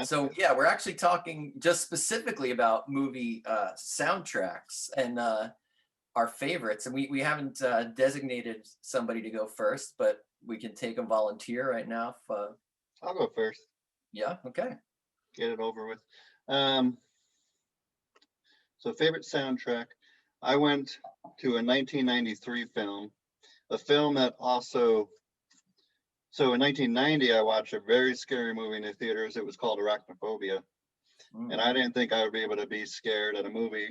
So yeah, we're actually talking just specifically about movie soundtracks and our favorites, and we haven't designated somebody to go first, but we can take a volunteer right now. If, I'll go first. yeah, okay. Get it over with. Um, so favorite soundtrack. I went to a 1993 film, a film that also. So in 1990, I watched a very scary movie in the theaters. It was called Arachnophobia, and I didn't think I would be able to be scared at a movie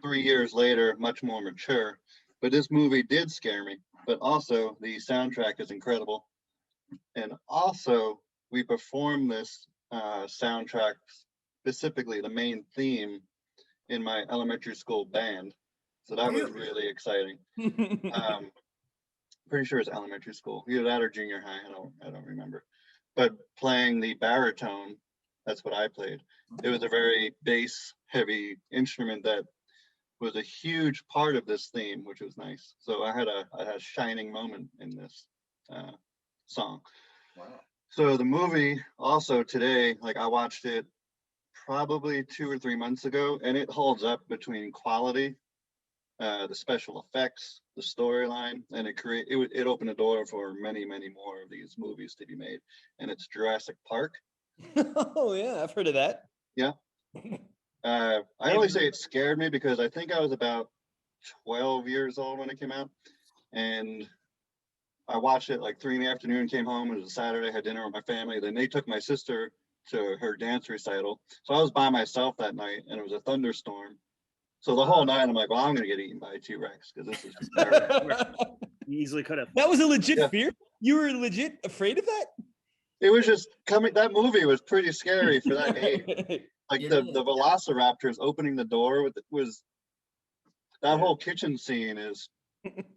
3 years later, much more mature. But this movie did scare me. But also, the soundtrack is incredible. And also, we performed this soundtrack, specifically the main theme, in my elementary school band. So that was really exciting. Pretty sure it's elementary school, either that or junior high. I don't remember. But playing the baritone, that's what I played. It was a very bass heavy instrument that was a huge part of this theme, which was nice. So I had a shining moment in this song. Wow. So the movie also today, like I watched it probably 2 or 3 months ago, and it holds up between quality, the special effects, the storyline, and it opened the door for many more of these movies to be made. And it's Jurassic Park. Oh yeah, I've heard of that. Yeah. I only say it scared me because I think I was about 12 years old when it came out, and I watched it like 3 in the afternoon, came home. It was a Saturday, had dinner with my family. Then they took my sister to her dance recital. So I was by myself that night, and it was a thunderstorm. So the whole night, I'm like, well, I'm going to get eaten by a T-Rex because this is terrible. You easily could have. That was a legit fear? You were legit afraid of that? It was just coming. That movie was pretty scary for that age. Like the velociraptors opening the door was that whole kitchen scene is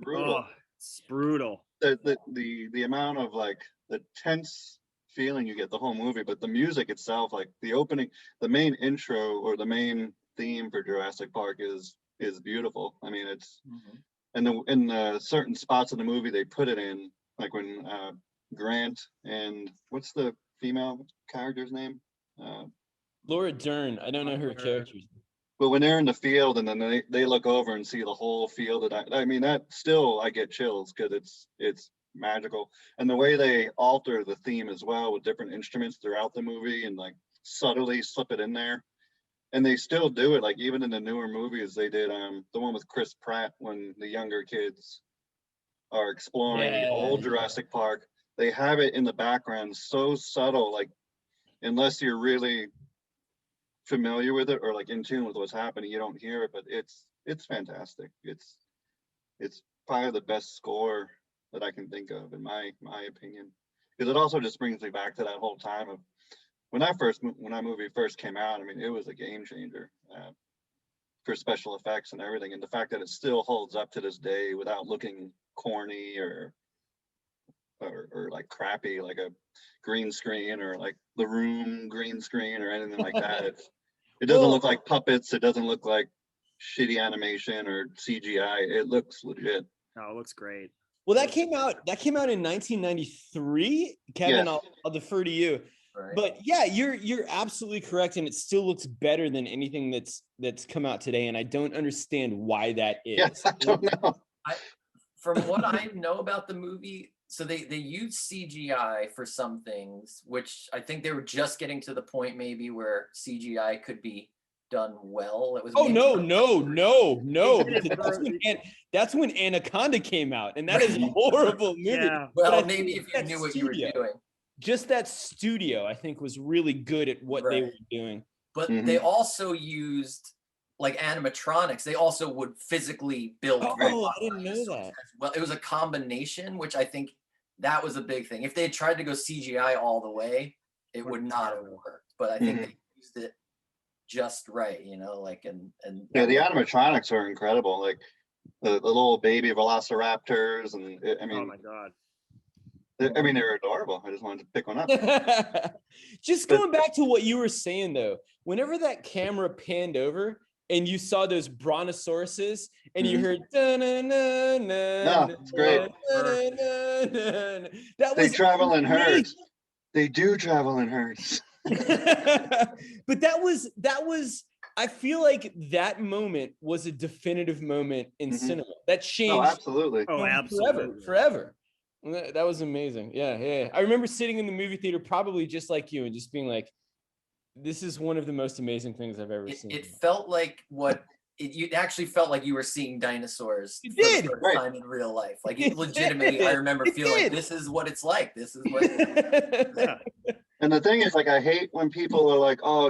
brutal. Oh, it's brutal. The amount of like the tense feeling you get the whole movie, but the music itself, like the opening, the main intro or the main theme for Jurassic Park is beautiful. I mean, it's in the certain spots of the movie they put it in, like when Grant and what's the female character's name? Laura Dern. I don't know her character's. But when they're in the field and then they look over and see the whole field, I mean, that still I get chills because it's magical. And the way they alter the theme as well with different instruments throughout the movie and like subtly slip it in there. And they still do it, like even in the newer movies, they did the one with Chris Pratt when the younger kids are exploring the old Jurassic Park. They have it in the background so subtle, like unless you're really familiar with it or like in tune with what's happening, you don't hear it, but it's fantastic. It's probably the best score that I can think of in my opinion, because it also just brings me back to that whole time of when that movie first came out. I mean, it was a game changer for special effects and everything, and the fact that it still holds up to this day without looking corny or like crappy, like a green screen or like The Room green screen or anything like that. It doesn't look like puppets. It doesn't look like shitty animation or CGI. It looks legit. Oh, it looks great. Well, that came out in 1993. Kevin, Yeah. I'll defer to you. Right. But yeah, you're absolutely correct, and it still looks better than anything that's come out today. And I don't understand why that is. Yes, I don't know. From what I know about the movie, so they use CGI for some things, which I think they were just getting to the point maybe where CGI could be done well. It was no. That's when Anaconda came out, and that is a horrible movie. Yeah. Well, maybe if you knew what you were doing. Just that studio, I think, was really good at what they were doing. But they also used like animatronics. They also would physically build. Oh, I didn't know that. Well, it was a combination, which I think that was a big thing. If they had tried to go CGI all the way, it would not have worked. But I think they used it just right, like and yeah, the animatronics are incredible. Like the little baby velociraptors, and I mean, oh my god. They're adorable. I just wanted to pick one up. Just going back to what you were saying though, whenever that camera panned over and you saw those brontosauruses and you heard it's great. That was they travel in herds. They do travel in herds. But that was I feel like that moment was a definitive moment in cinema that Oh, changed absolutely. Oh, absolutely. forever. That was amazing. Yeah. I remember sitting in the movie theater, probably just like you, and just being like, this is one of the most amazing things I've ever seen. It felt like you actually felt like you were seeing dinosaurs It for the did. first Right. time in real life. Like It legitimately, I did. remember It feeling like did. this is what it's like. This is what. Yeah. And the thing is, like, I hate when people are like, "Oh,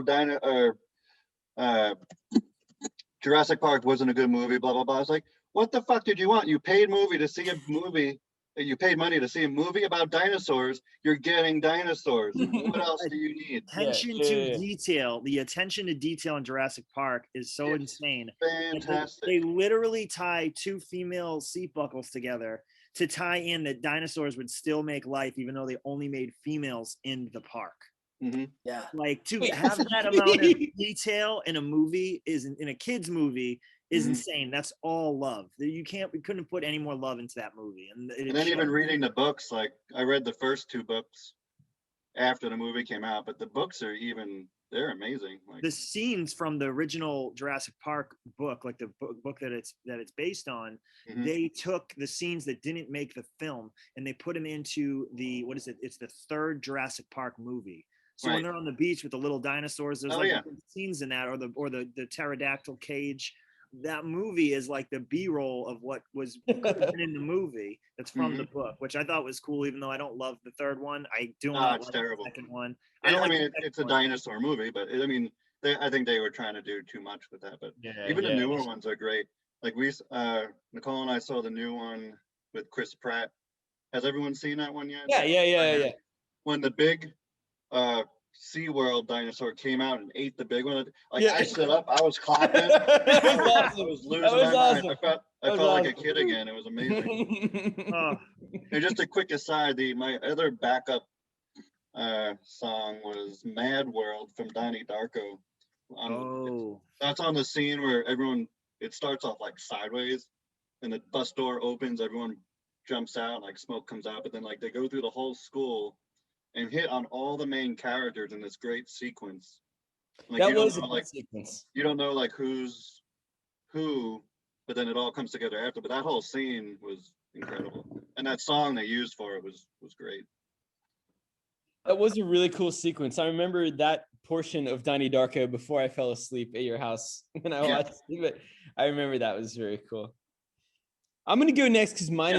Jurassic Park wasn't a good movie." Blah blah blah. It's like, what the fuck did you want? You paid movie to see a movie. You paid money to see a movie about dinosaurs. You're getting dinosaurs. What else do you need? Attention to detail. The attention to detail in Jurassic Park is so insane. Like, Fantastic. they literally tie two female seat buckles together to tie in that dinosaurs would still make life, even though they only made females in the park. Yeah. Like, to Wait. have that amount of detail in a movie in a kid's movie is insane. That's all love. We couldn't put any more love into that movie. And then even reading the books, like I read the first two books after the movie came out, but the books are they're amazing. Like the scenes from the original Jurassic Park book, like the book that it's based on, they took the scenes that didn't make the film and they put them into it's the third Jurassic Park movie. So when they're on the beach with the little dinosaurs, there's scenes in that, or the pterodactyl cage. That movie is like the B-roll of what was in the movie that's from the book, which I thought was cool, even though I don't love the third one. I do not like terrible. the second one. It's a dinosaur movie, but I think they were trying to do too much with that. But even the newer ones are great. Like Nicole and I saw the new one with Chris Pratt. Has everyone seen that one yet? Yeah. When the big SeaWorld dinosaur came out and ate the big one. I stood up, I was clapping. I was losing my mind. I felt like a kid again. It was amazing. And just a quick aside, my other backup song was Mad World from Donnie Darko. That's on the scene where it starts off like sideways and the bus door opens, everyone jumps out, like smoke comes out, but then like they go through the whole school and hit on all the main characters in this great sequence. Like, that was a good sequence. You don't know like who's who, but then it all comes together after. But that whole scene was incredible, and that song they used for it was great. That was a really cool sequence. I remember that portion of Donnie Darko before I fell asleep at your house when I watched it. But I remember that was very cool. I'm gonna go next because mine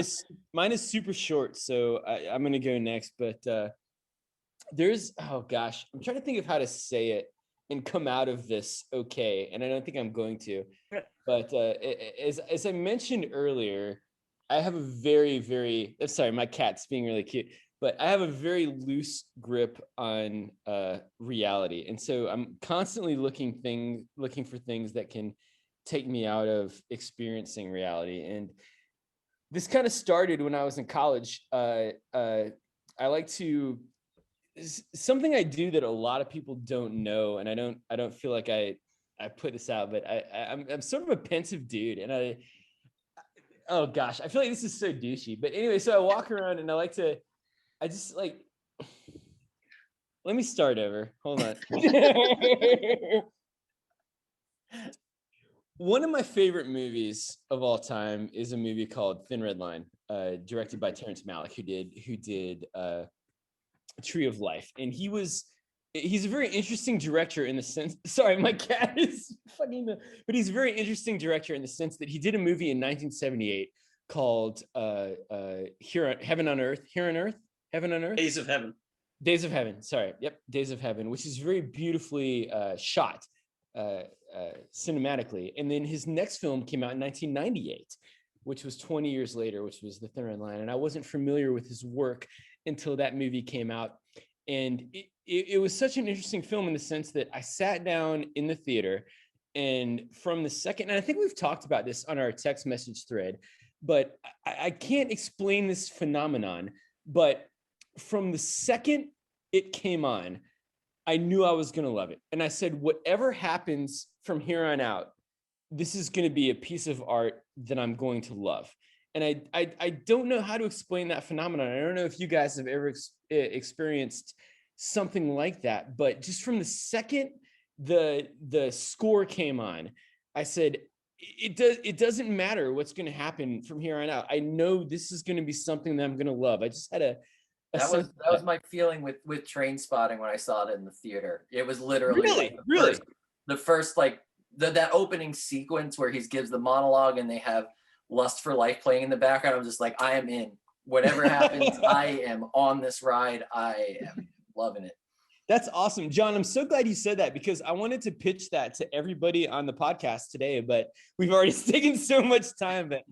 is super short, so I'm gonna go next. But I'm trying to think of how to say it and come out of this okay, and I don't think I'm going to. But as I mentioned earlier, I have a very, very sorry, my cat's being really cute, but I have a very loose grip on reality, and so I'm constantly looking for things that can take me out of experiencing reality. And this kind of started when I was in college. I like to. Something I do that a lot of people don't know, and I don't feel like I put this out, but I'm sort of a pensive dude, and I feel like this is so douchey. But anyway, so I walk around and let me start over. Hold on. One of my favorite movies of all time is a movie called Thin Red Line, directed by Terrence Malick, who did Tree of Life. And he's a very interesting director in the sense, sorry, my cat is fucking, but he's a very interesting director in the sense that he did a movie in 1978 called Heaven on Earth. Days of Heaven. Sorry. Yep. Days of Heaven, which is very beautifully shot cinematically. And then his next film came out in 1998, which was 20 years later, which was The Thin Red Line. And I wasn't familiar with his work until that movie came out. And it was such an interesting film in the sense that I sat down in the theater, and from the second, and I think we've talked about this on our text message thread, but I can't explain this phenomenon, but from the second it came on, I knew I was going to love it. And I said, whatever happens from here on out, this is going to be a piece of art that I'm going to love. And I don't know how to explain that phenomenon. I don't know if you guys have ever experienced something like that. But just from the second the score came on, I said, it doesn't matter what's going to happen from here on out. I know this is going to be something that I'm going to love. I just had a that was my feeling with Train Spotting when I saw it in the theater. It was literally really the first like that opening sequence where he gives the monologue and they have Lust for Life playing in the background. I'm just like, I am in. Whatever happens, I am on this ride. I am loving it. That's awesome. John, I'm so glad you said that, because I wanted to pitch that to everybody on the podcast today, but we've already taken so much time, but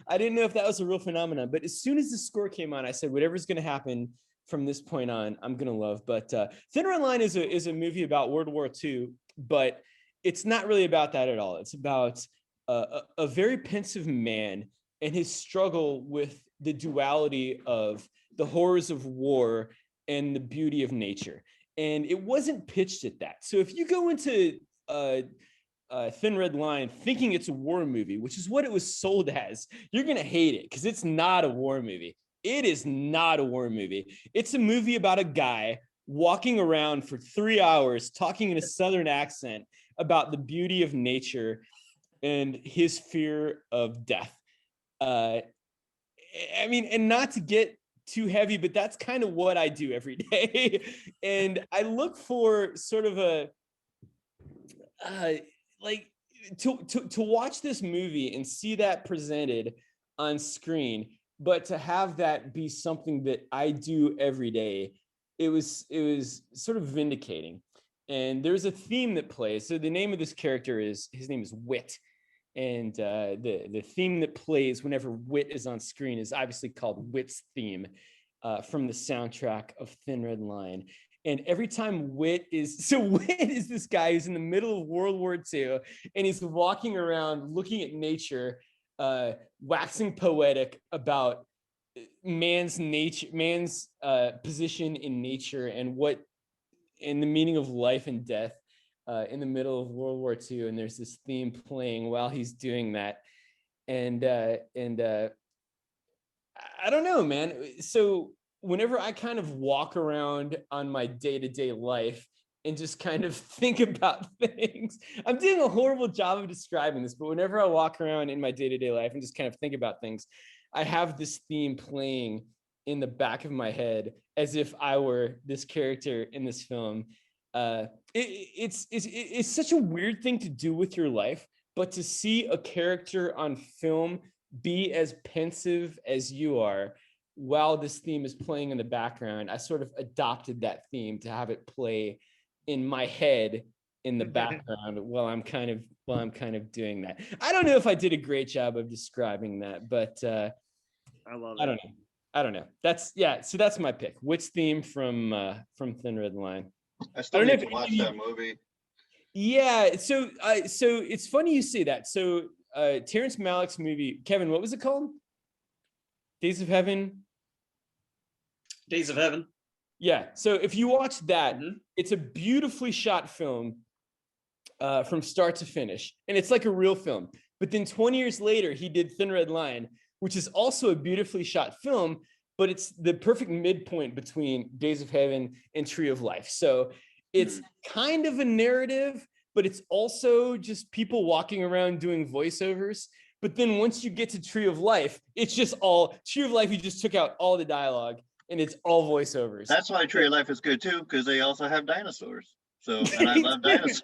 I didn't know if that was a real phenomenon. But as soon as the score came on, I said, whatever's going to happen from this point on, I'm going to love. But Thin Red Line is a movie about World War II, but it's not really about that at all. It's about a very pensive man and his struggle with the duality of the horrors of war and the beauty of nature. And it wasn't pitched at that. So if you go into Thin Red Line thinking it's a war movie, which is what it was sold as, you're going to hate it, because it's not a war movie. It is not a war movie. It's a movie about a guy walking around for 3 hours talking in a Southern accent about the beauty of nature and his fear of death. I mean, and not to get too heavy, but that's kind of what I do every day. And I look for sort of a like to watch this movie and see that presented on screen, but to have that be something that I do every day, it was sort of vindicating. And there's a theme that plays. So the name of this character his name is Wit. And the theme that plays whenever Wit is on screen is obviously called Wit's theme, from the soundtrack of Thin Red Line. And every time Wit is this guy who's in the middle of World War II, and he's walking around looking at nature, waxing poetic about man's position in nature and the meaning of life and death. In the middle of World War II, and there's this theme playing while he's doing that, and I don't know, man. So whenever I kind of walk around on my day-to-day life and just kind of think about things, I'm doing a horrible job of describing this, but whenever I walk around in my day-to-day life and just kind of think about things, I have this theme playing in the back of my head as if I were this character in this film. It's such a weird thing to do with your life, but to see a character on film be as pensive as you are while this theme is playing in the background, I sort of adopted that theme to have it play in my head in the background while I'm kind of doing that. I don't know if I did a great job of describing that, but I love it. I don't know. So that's my pick. Wit's theme from Thin Red Line. I still need to watch that movie. Yeah, so it's funny you say that. So Terrence Malick's movie, Kevin, what was it called? Days of Heaven? Days of Heaven. Yeah, so if you watch that, it's a beautifully shot film from start to finish, and it's like a real film. But then 20 years later, he did Thin Red Line, which is also a beautifully shot film, but it's the perfect midpoint between Days of Heaven and Tree of Life. So it's kind of a narrative, but it's also just people walking around doing voiceovers. But then once you get to Tree of Life, it's just all Tree of Life. You just took out all the dialogue and it's all voiceovers. That's why Tree of Life is good too, because they also have dinosaurs. So, and I love dinosaurs.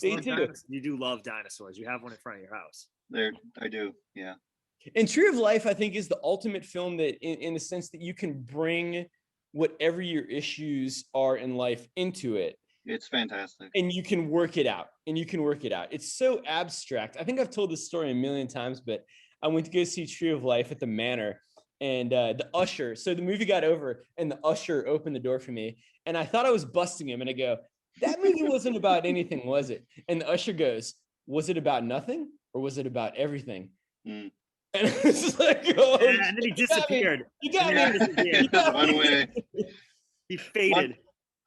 They do. You do love dinosaurs. You have one in front of your house. I do. Yeah. And Tree of Life, I think, is the ultimate film that in the sense that you can bring whatever your issues are in life into it. It's fantastic. And you can work it out. It's so abstract. I think I've told this story a million times, but I went to go see Tree of Life at the Manor, and the usher, so the movie got over and the usher opened the door for me, and I thought I was busting him, and I go, that movie wasn't about anything, was it? And the usher goes, was it about nothing or was it about everything? And I was like, oh, and then he disappeared. You got me. He faded.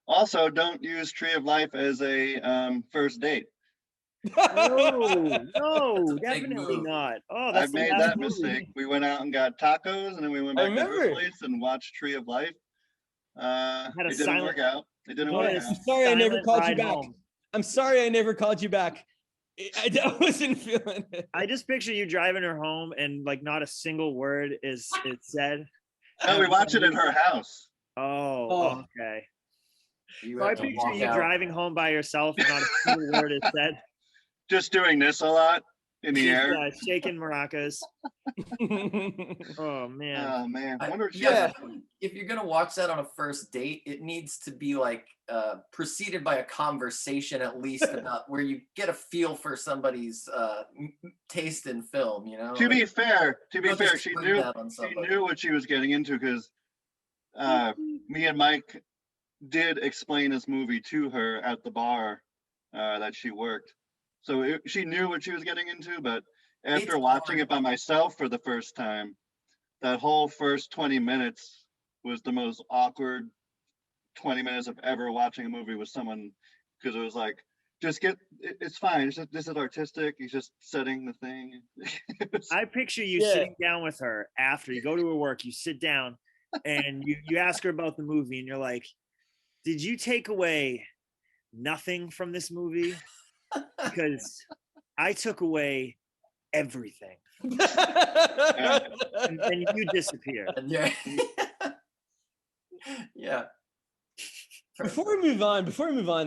Also, don't use Tree of Life as a first date. No, definitely not. Oh, that's I've made that mistake. We went out and got tacos, and then we went back to her place and watched Tree of Life. Had a It didn't work out. It didn't work Yes. out. I'm sorry I never Silent called you ride back. home. I'm sorry I never called you back. I wasn't feeling it. I just picture you driving her home and like not a single word is said. No, we watched it at her house. Oh, Oh. okay. You So I have to picture walk you out. driving home by yourself and not a single word is said. Just doing this a lot in the air. Shaking maracas. Oh man. Oh man. I I- wonder if she yeah, has if you're gonna watch that on a first date, it needs to be like preceded by a conversation at least about where you get a feel for somebody's taste in film. You know, To be fair, don't just she spring knew that on somebody. what she was getting into because me and Mike did explain this movie to her at the bar that she worked. So she knew what she was getting into, but after It's watching hard. it by myself for the first time, that whole first 20 minutes was the most awkward 20 minutes of ever watching a movie with someone because it was like, just get it's fine. This is artistic. He's just setting the thing. I picture you Yeah. sitting down with her after you go to her work, you sit down and you ask her about the movie and you're like, did you take away nothing from this movie? Because I took away everything. And then you disappear. Yeah. Yeah. Before we move on,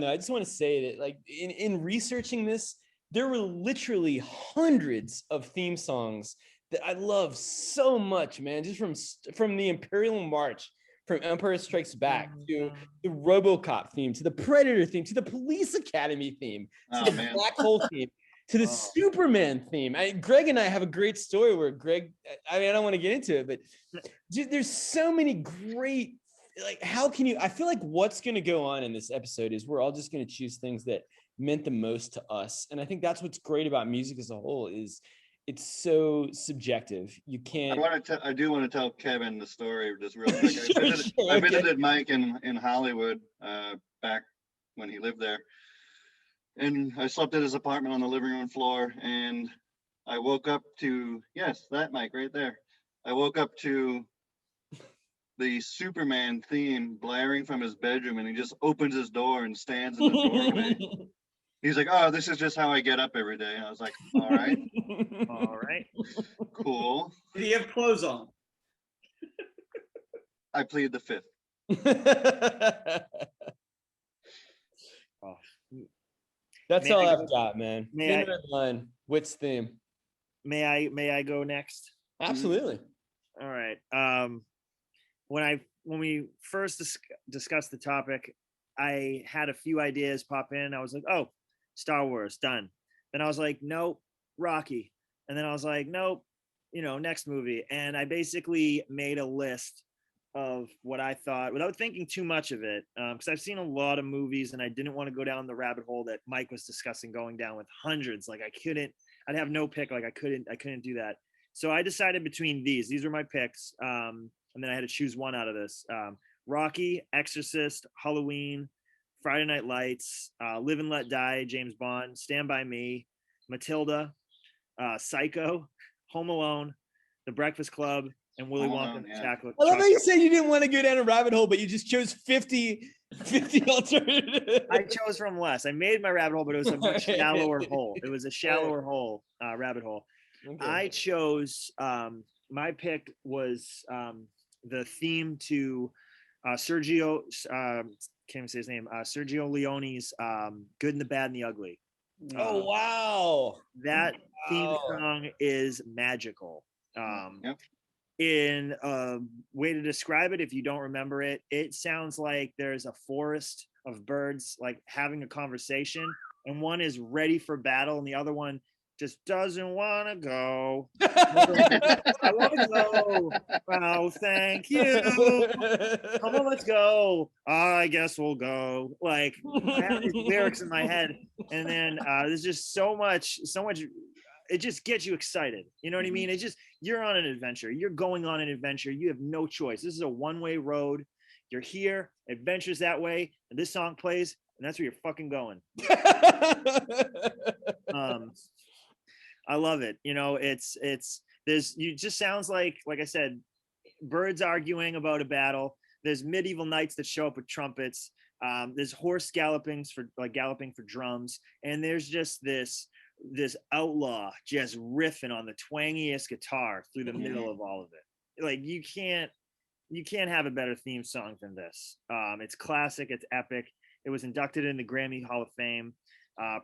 though, I just want to say that, like, in researching this, there were literally hundreds of theme songs that I love so much, man. Just from the Imperial March, from Empire Strikes Back, to the RoboCop theme, to the Predator theme, to the Police Academy theme, to the man. Black Hole theme, to the Superman theme. Greg and I have a great story where Greg, I mean, I don't want to get into it, but there's so many great, like, how can you, I feel like what's going to go on in this episode is we're all just going to choose things that meant the most to us. And I think that's what's great about music as a whole is it's so subjective. You can't. I do want to tell Kevin the story just real quick. Sure, I okay. visited Mike in Hollywood back when he lived there. And I slept at his apartment on the living room floor, and I woke up to, yes, that Mike right there. I woke up to the Superman theme blaring from his bedroom, and he just opens his door and stands in the doorway. He's like, oh, this is just how I get up every day. I was like, all right, All right. cool. Did he have clothes on? I plead the fifth. Oh. That's May all I I've go- got, man. may Thing I- of the line, Wit's theme. May I go next? Absolutely. All right. When we first discussed the topic, I had a few ideas pop in. I was like, oh, Star Wars, done. Then I was like, nope, Rocky. And then I was like, nope, next movie. And I basically made a list of what I thought without thinking too much of it. Because I've seen a lot of movies and I didn't want to go down the rabbit hole that Mike was discussing going down with hundreds. Like I'd have no pick. Like I couldn't do that. So I decided between these. These were my picks. And then I had to choose one out of this. Rocky, Exorcist, Halloween, Friday Night Lights, Live and Let Die, James Bond, Stand By Me, Matilda, Psycho, Home Alone, The Breakfast Club, and Willy Home Wonka Alone, and the yeah. Chocolate. I love how you said you didn't want to go down a rabbit hole, but you just chose 50 alternatives. I chose from less. I made my rabbit hole, but it was a much shallower hole. It was a shallower hole, rabbit hole. Okay. I chose, my pick was the theme to Sergio, can't even say his name, Sergio Leone's Good and the Bad and the Ugly. Oh, wow. That theme Wow. song is magical. Yep. In a way to describe it, if you don't remember it, it sounds like there's a forest of birds like having a conversation, and one is ready for battle, and the other one just doesn't want to go. I want to go. Oh, thank you. Come on, let's go. I guess we'll go. Like I have these lyrics in my head, and then there's just so much. It just gets you excited. You know what I mean? It just, you're on an adventure. You're going on an adventure. You have no choice. This is a one-way road. You're here. Adventure's that way, and this song plays, and that's where you're fucking going. I love it. It just sounds like I said, birds arguing about a battle. there's medieval knights that show up with trumpets. There's horse galloping for drums, and there's just this outlaw just riffing on the twangiest guitar through the middle of all of it. Like you can't have a better theme song than this. It's classic. It's epic. It was inducted in the Grammy Hall of Fame.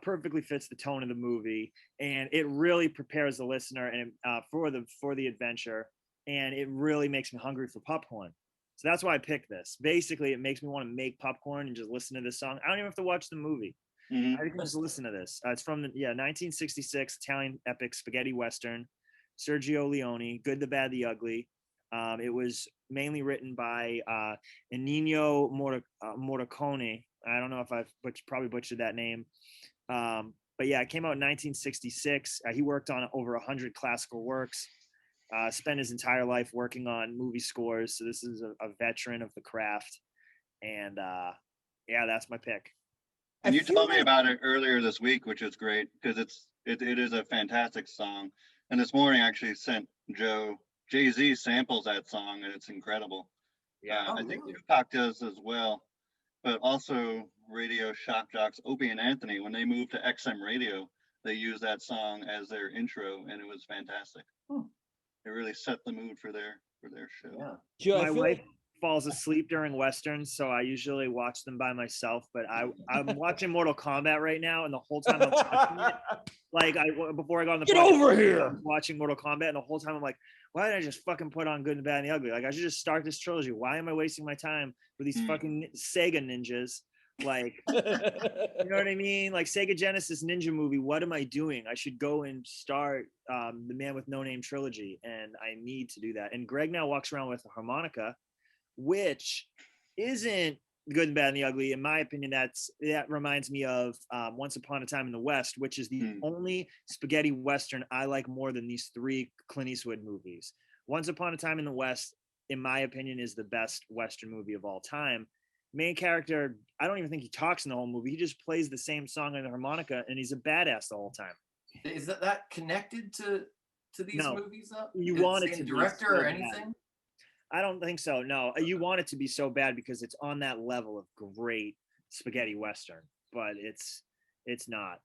Perfectly fits the tone of the movie, and it really prepares the listener and for the adventure, and it really makes me hungry for popcorn. So that's why I picked this. Basically, it makes me want to make popcorn and just listen to this song. I don't even have to watch the movie. I can just listen to this. It's from the 1966 Italian epic spaghetti western, Sergio Leone, Good, the Bad, the Ugly. It was mainly written by Ennio Morricone. I don't know if I've probably butchered that name. But yeah, it came out in 1966. He worked on over 100 classical works, spent his entire life working on movie scores. So this is a veteran of the craft. And yeah, that's my pick. And you told me about it earlier this week, which is great because it is a fantastic song. And this morning I actually sent Jay-Z samples that song, and it's incredible. Yeah, I think Tupac does as well. But also Radio Shock Jocks, Opie and Anthony, when they moved to XM Radio, they used that song as their intro, and it was fantastic. It really set the mood for their show. Yeah. Joe, my wife falls asleep during westerns, so I usually watch them by myself. But I'm watching Mortal Kombat right now, and the whole time I'm watching it, before I got on the Get podcast, over here. I'm watching Mortal Kombat, and the whole time I'm like, why did I just fucking put on Good, the Bad, and the Ugly? Like I should just start this trilogy. Why am I wasting my time with these fucking Sega ninjas? Like, you know what I mean? Like Sega Genesis Ninja movie. What am I doing? I should go and start the Man with No Name trilogy, and I need to do that. And Greg now walks around with a harmonica, which isn't Good, the Bad, and the Ugly. In my opinion, that reminds me of Once Upon a Time in the West, which is the only spaghetti western I like more than these three Clint Eastwood movies. Once Upon a Time in the West, in my opinion, is the best western movie of all time. Main character, I don't even think he talks in the whole movie. He just plays the same song on the harmonica, and he's a badass the whole time. Is that connected to these movies? You want it to director be so or anything? Bad. I don't think so. No, you want it to be so bad because it's on that level of great spaghetti western, but it's not.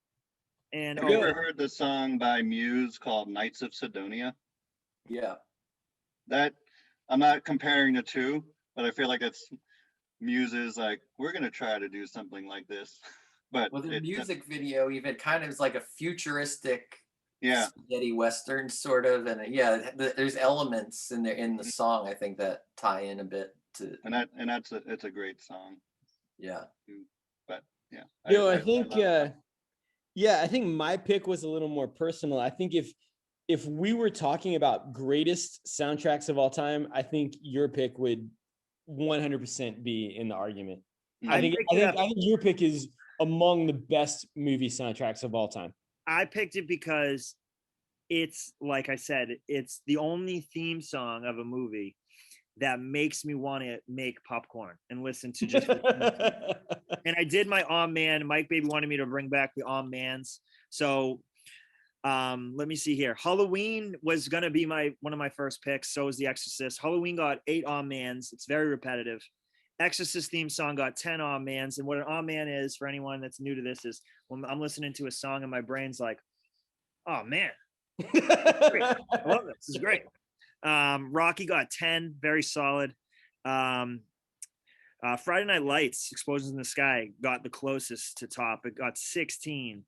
And have you ever heard the song by Muse called Knights of Sidonia? Yeah. That I'm not comparing the two, but I feel like it's Muse's like, we're gonna try to do something like this. But the music video even kind of is like a futuristic yeah spaghetti western sort of, and there's elements in there in the song I think that tie in a bit to it's a great song. Yeah. But yeah. I think my pick was a little more personal. I think if we were talking about greatest soundtracks of all time, I think your pick would 100% be in the argument. I think your pick is among the best movie soundtracks of all time. I picked it because it's, like I said, it's the only theme song of a movie that makes me want to make popcorn and listen to just. And I did my Aw Man. Mike Baby wanted me to bring back the Aw Mans. So let me see here. Halloween was going to be one of my first picks. So was The Exorcist. Halloween got 8 Aw Mans. It's very repetitive. Exorcist theme song got 10 Aw Mans. And what an Aw Man is, for anyone that's new to this, is when I'm listening to a song and my brain's like, oh man, I love this. This is great. Rocky got 10, very solid. Friday Night Lights, Explosions in the Sky, got the closest to top. It got 16.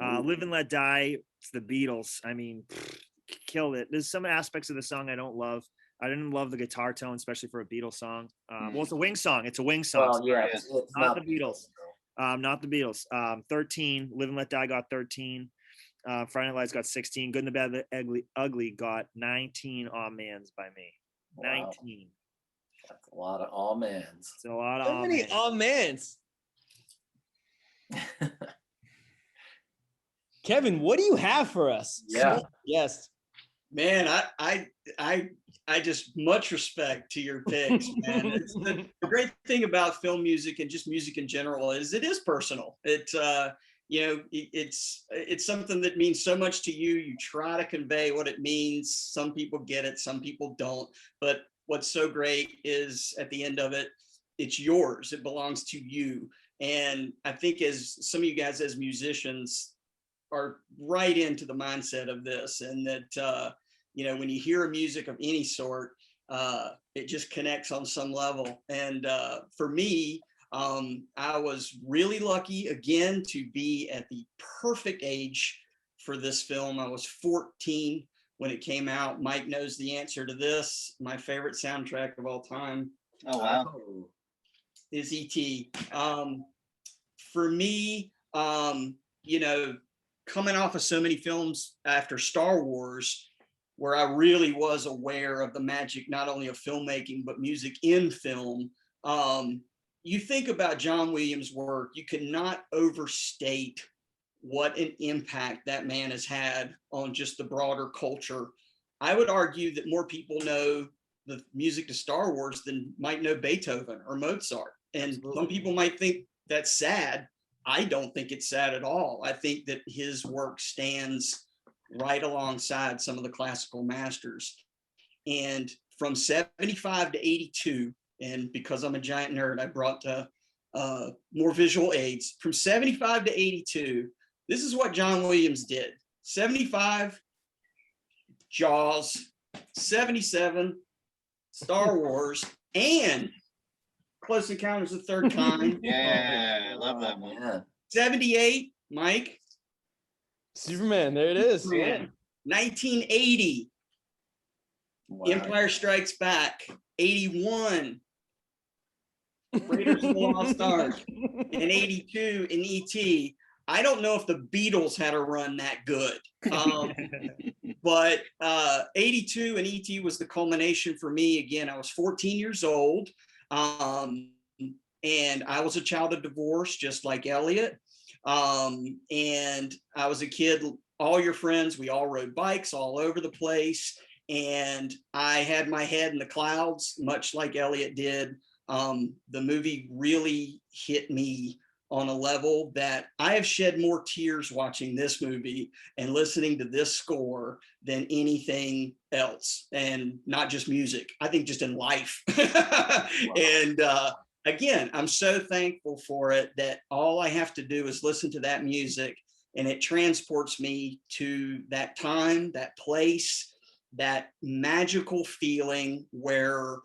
Live and Let Die, it's the Beatles. I mean, killed it. There's some aspects of the song I don't love. I didn't love the guitar tone, especially for a Beatles song. Well, it's a Wings song. It's a Wings song. Well, yeah, it's not the Beatles. Not the Beatles. 13. Live and Let Die got 13. Friday Night Lights got 16. Good and the Bad, the Ugly got 19 Aw Mans by me. Wow. 19. That's a lot of Aw Mans. It's a lot of How many Aw Mans? Kevin, what do you have for us? Yeah. Yes. Man, I just much respect to your picks, man. It's the great thing about film music and just music in general is it is personal. It's something that means so much to you. You try to convey what it means. Some people get it, some people don't. But what's so great is at the end of it, it's yours. It belongs to you. And I think as some of you guys as musicians are right into the mindset of this, and that, you know, when you hear music of any sort, it just connects on some level. And for me, I was really lucky again to be at the perfect age for this film. I was 14 when it came out. Mike knows the answer to this. My favorite soundtrack of all time. Oh, wow. Is E.T. For me, you know, coming off of so many films after Star Wars, where I really was aware of the magic, not only of filmmaking, but music in film. You think about John Williams' work, you cannot overstate what an impact that man has had on just the broader culture. I would argue that more people know the music to Star Wars than might know Beethoven or Mozart. And Absolutely. some people might think that's sad. I don't think it's sad at all. I think that his work stands right alongside some of the classical masters. And from 75 to 82, and because I'm a giant nerd, I brought more visual aids. From 75 to 82, this is what John Williams did. 75, Jaws. 77, Star Wars, and Close Encounters of the Third Kind. Yeah, I love that one. Yeah. 78, Mike. Superman, there it is. Yeah. 1980, Wow. Empire Strikes Back. 81, Raiders of the Lost Ark. And 82 in E.T. I don't know if the Beatles had a run that good. But 82 and E.T. was the culmination for me. Again, I was 14 years old. And I was a child of divorce, just like Elliot. And I was a kid, all your friends, we all rode bikes all over the place. And I had my head in the clouds, much like Elliot did. The movie really hit me on a level that I have shed more tears watching this movie and listening to this score than anything else. And not just music, I think just in life. Wow. And again, I'm so thankful for it that all I have to do is listen to that music and it transports me to that time, that place, that magical feeling where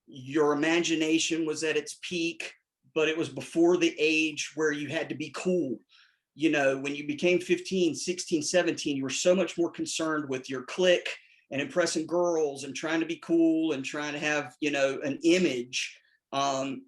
your imagination was at its peak, but it was before the age where you had to be cool. You know, when you became 15, 16, 17, you were so much more concerned with your clique and impressing girls and trying to be cool and trying to have, you know, an image.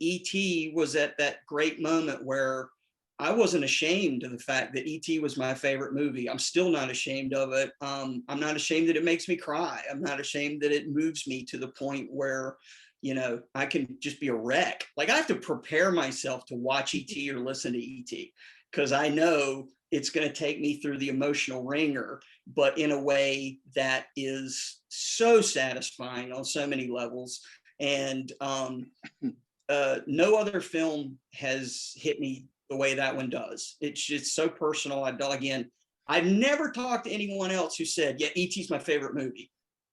E.T. was at that great moment where I wasn't ashamed of the fact that E.T. was my favorite movie. I'm still not ashamed of it. I'm not ashamed that it makes me cry. I'm not ashamed that it moves me to the point where, you know, I can just be a wreck. Like I have to prepare myself to watch E.T. or listen to E.T. because I know it's going to take me through the emotional ringer, but in a way that is so satisfying on so many levels. And no other film has hit me the way that one does. It's just so personal. I've never talked to anyone else who said, yeah, E.T.'s my favorite movie.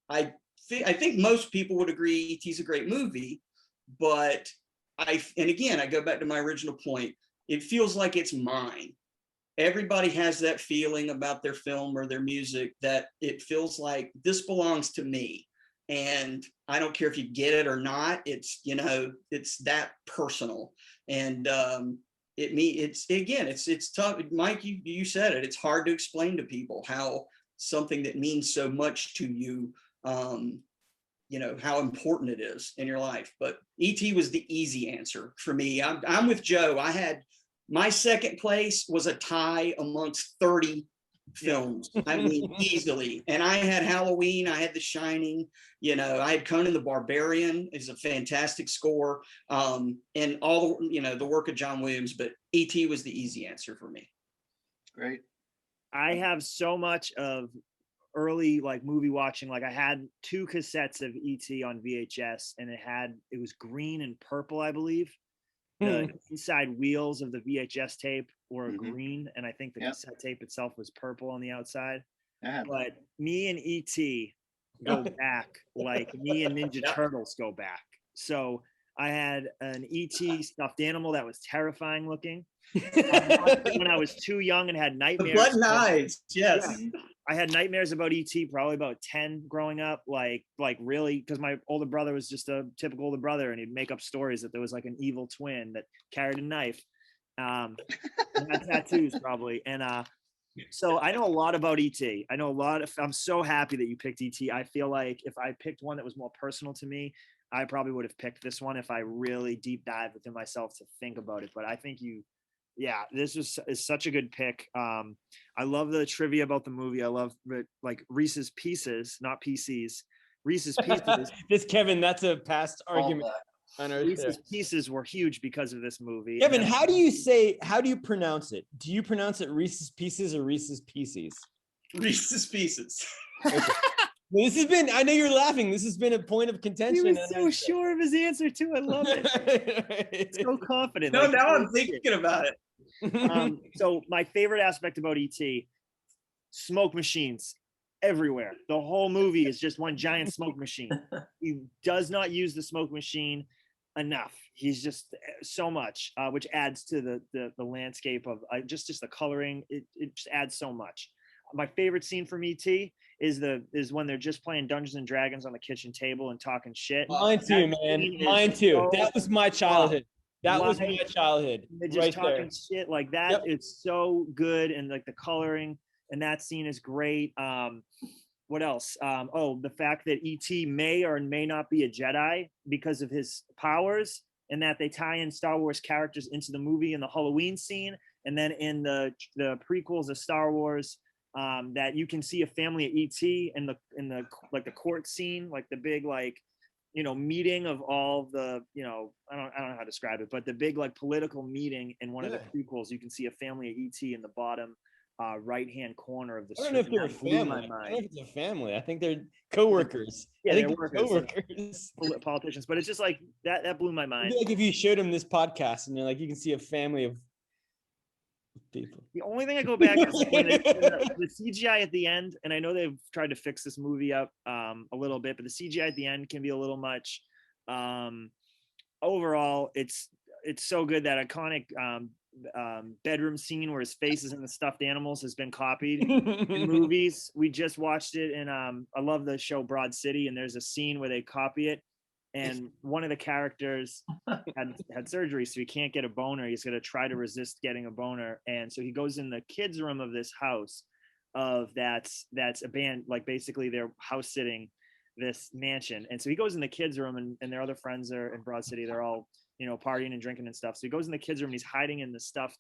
I think most people would agree E.T.'s a great movie, but and again, I go back to my original point. It feels like it's mine. Everybody has that feeling about their film or their music that it feels like this belongs to me. And I don't care if you get it or not. It's, you know, it's that personal. And it's tough. Mike, you said it. It's hard to explain to people how something that means so much to you, you know, how important it is in your life. But E.T. was the easy answer for me. I'm with Joe. I had my second place was a tie amongst 30 films. I mean, easily. And I had Halloween, I had The Shining, you know, I had Conan the Barbarian is a fantastic score. And all, you know, the work of John Williams, but E.T. was the easy answer for me. Great. I have so much of early like movie watching. Like I had 2 cassettes of E.T. on VHS and it was green and purple, I believe. The inside wheels of the VHS tape were green, and I think the cassette tape itself was purple on the outside. But me and E.T., go back, like me and Ninja Turtles go back. So I had an ET stuffed animal that was terrifying looking. When I was too young and had The nightmares. button eyes, yes. Yeah. I had nightmares about ET, probably about 10 growing up, like really, because my older brother was just a typical older brother, and he'd make up stories that there was like an evil twin that carried a knife, and had tattoos probably. And so I know a lot about ET. I know a lot of, I'm so happy that you picked ET. I feel like if I picked one that was more personal to me, I probably would have picked this one if I really deep dive within myself to think about it. But I think this is such a good pick. I love the trivia about the movie. I love like Reese's Pieces, not PCs. Reese's Pieces. This Kevin, that's a past argument on our Reese's Pieces were huge because of this movie. Kevin, how do you pronounce it? Do you pronounce it Reese's Pieces or Reese's Pieces? Reese's Pieces. Okay. Well, this has been, I know you're laughing. This has been a point of contention. He was so sure of his answer too. I love it. So confident. No, like, now I'm thinking about it. So my favorite aspect about ET, smoke machines everywhere. The whole movie is just one giant smoke machine. He does not use the smoke machine enough. He's just so much, which adds to the landscape of just the coloring. It just adds so much. My favorite scene from ET is when they're just playing Dungeons and Dragons on the kitchen table and talking shit. Mine too, man. Mine too. That was my childhood. That was my childhood. They're just talking shit like that. Yep. It's so good, and like the coloring and that scene is great. What else? The fact that ET may or may not be a Jedi because of his powers, and that they tie in Star Wars characters into the movie in the Halloween scene, and then in the prequels of Star Wars. That you can see a family at ET in the like the court scene, like the big meeting of all the I don't know how to describe it, but the big like political meeting in one of the prequels. You can see a family at ET in the bottom right hand corner of the screen. I don't know if they're a family. I don't know if it's a family. I think they're coworkers. Yeah, they're coworkers, politicians. But it's just like that blew my mind. Like if you showed them this podcast and you're like, you can see a family of people. The only thing I go back is when the CGI at the end, and I know they've tried to fix this movie up a little bit, but the CGI at the end can be a little much. Overall, it's so good. That iconic bedroom scene where his face is in the stuffed animals has been copied in movies. We just watched it, and I love the show Broad City, and there's a scene where they copy it. And one of the characters had surgery, so he can't get a boner. He's going to try to resist getting a boner. And so he goes in the kids' room of this house that's abandoned, like basically they're house sitting this mansion. And so he goes in the kids' room, and their other friends are in Broad City. They're all, partying and drinking and stuff. So he goes in the kids' room, and he's hiding in the stuffed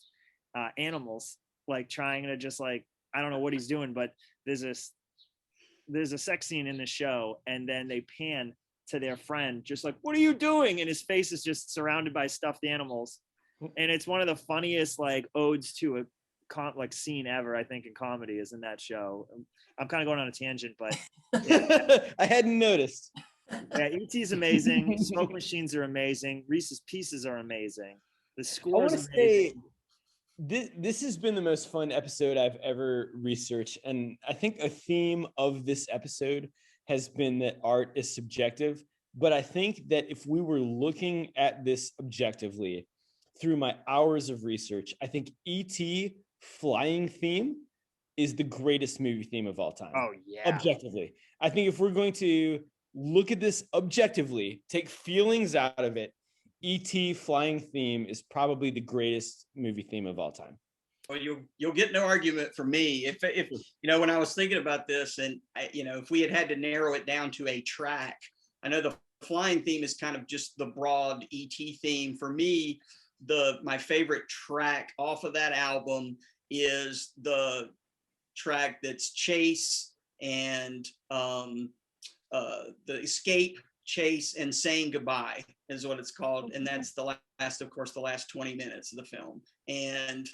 animals, like trying to just like, I don't know what he's doing, but there's a sex scene in the show, and then they pan to their friend, just like, what are you doing? And his face is just surrounded by stuffed animals. And it's one of the funniest like odes to a scene ever, I think, in comedy is in that show. I'm kind of going on a tangent, but yeah. I hadn't noticed. Yeah, E.T.'s amazing. Smoke machines are amazing. Reese's Pieces are amazing. The score is amazing. This has been the most fun episode I've ever researched. And I think a theme of this episode has been that art is subjective. But I think that if we were looking at this objectively through my hours of research, I think E.T. flying theme is the greatest movie theme of all time. Oh, yeah. Objectively. I think if we're going to look at this objectively, take feelings out of it, E.T. flying theme is probably the greatest movie theme of all time. Well, you'll get no argument from me. If when I was thinking about this, and if we had to narrow it down to a track, I know the flying theme is kind of just the broad ET theme. For me, my favorite track off of that album is the track that's Chase and the Escape, Chase, and Saying Goodbye is what it's called. And that's the last 20 minutes of the film. And